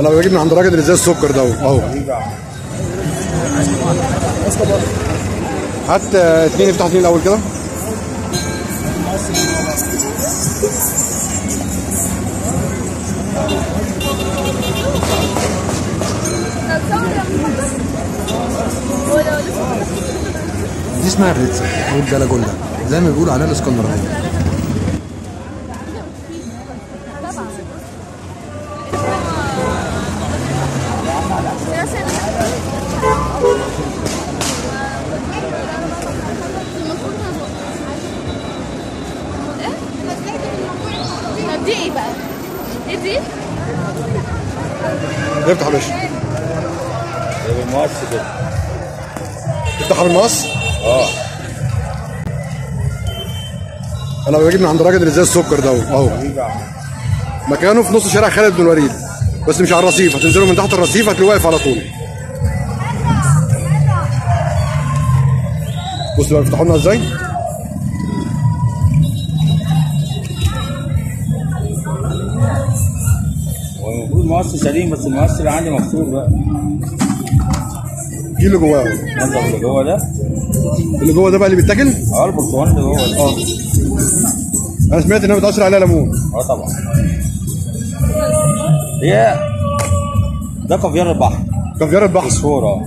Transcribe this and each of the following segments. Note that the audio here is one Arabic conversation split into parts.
انا بجيب من عند الراجل اللي زي السكر ده اهو. هات اتنين، افتح اتنين الاول كده. دي اسمها الريتزا او الجلاجولا زي ما بيقولوا عليها الاسكندرانيه. طب دي ايه بقى؟ ايه دي؟ افتح يا باشا. بالمقص كده. افتحها بالمقص؟ اه. انا بجيب من عند الراجل اللي زي السكر ده اهو. مكانه في نص شارع خالد بن الوليد، بس مش على الرصيف، هتنزلوا من تحت الرصيف هتلاقيه واقف على طول. بصوا بقى بيفتحوا لنا ازاي؟ هو المفروض المقص سليم، بس المقص اللي عندي مكسور بقى. دي اللي جواه. اللي جوه ده؟ اللي جوه ده بقى اللي بيتاكل؟ اه، البرتقال اللي جوه ده. اه. انا سمعت انها بتعصر عليها ليمون. اه طبعا. هي ده كافيار البحر. كافيار البحر. فوسفور.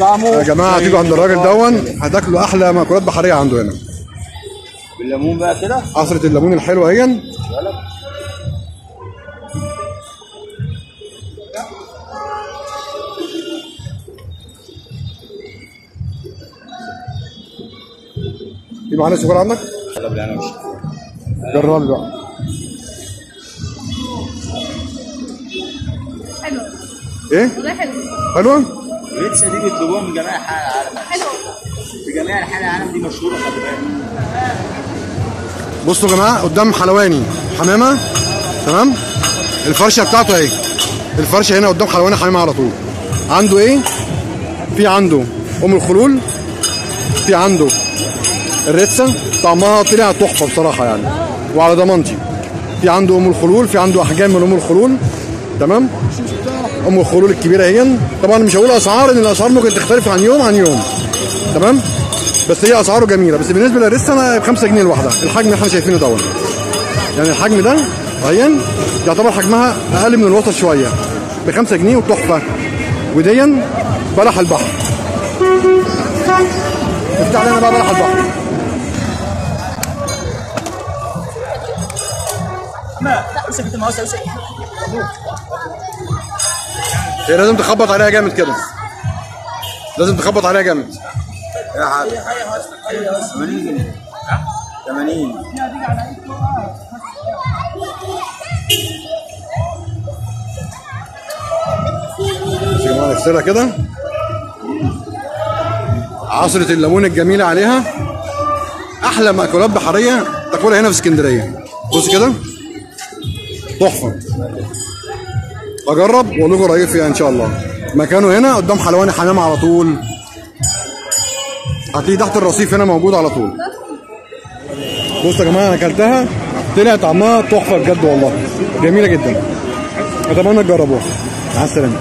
طعمه يا جماعه هتيجوا عند الراجل دون هتاكلوا احلى مأكولات بحريه عنده هنا. بالليمون بقى كده. عصره الليمون الحلوه اهي. في معانا سكر عندك؟ لا بالله، انا مش جربي بقى. حلوه. ايه؟ والله حلوه. حلوه؟ الريتزا دي بيطلبوها من جميع انحاء العالم. حلوه. في جميع انحاء العالم دي مشهوره، خلي بالك. بصوا يا جماعه قدام حلواني حمامه، تمام؟ الفرشه بتاعته اهي. الفرشه هنا قدام حلواني حمامه على طول. عنده ايه؟ في عنده ام الخلول، في عنده الريتزا، طعمها طلع تحفه بصراحه يعني وعلى ضمانتي. في عنده ام الخلول، في عنده احجام من ام الخلول، تمام؟ ام الخلول الكبيره اهي. طبعا مش هقول اسعار ان الاسعار ممكن تختلف عن يوم عن يوم، تمام؟ بس هي اسعاره جميله. بس بالنسبه للريتزا انا ب 5 جنيه الواحده. الحجم اللي احنا شايفينه دوت يعني الحجم ده اهي يعتبر حجمها اقل من الوسط شويه، ب 5 جنيه وتحفه. وديا بلح البحر. افتح لنا بقى بلح البحر. لا امسك انت المقص، امسك. هي لازم تخبط عليها جامد كده، لازم تخبط عليها جامد. يا حاج 80 جنيه. 80. يا جماعه نغسلها كده. عصره الليمون الجميله عليها. احلى مأكولات بحريه تاكلها هنا في اسكندريه. بص كده تحفه. اجرب واقول لكم رايي فيها ان شاء الله. مكانه هنا قدام حلواني حمام على طول، هتلاقيه تحت الرصيف هنا موجود على طول. بصوا يا جماعه انا اكلتها طلع طعمها تحفه بجد والله، جميله جدا. اتمنى تجربوها. مع السلامه.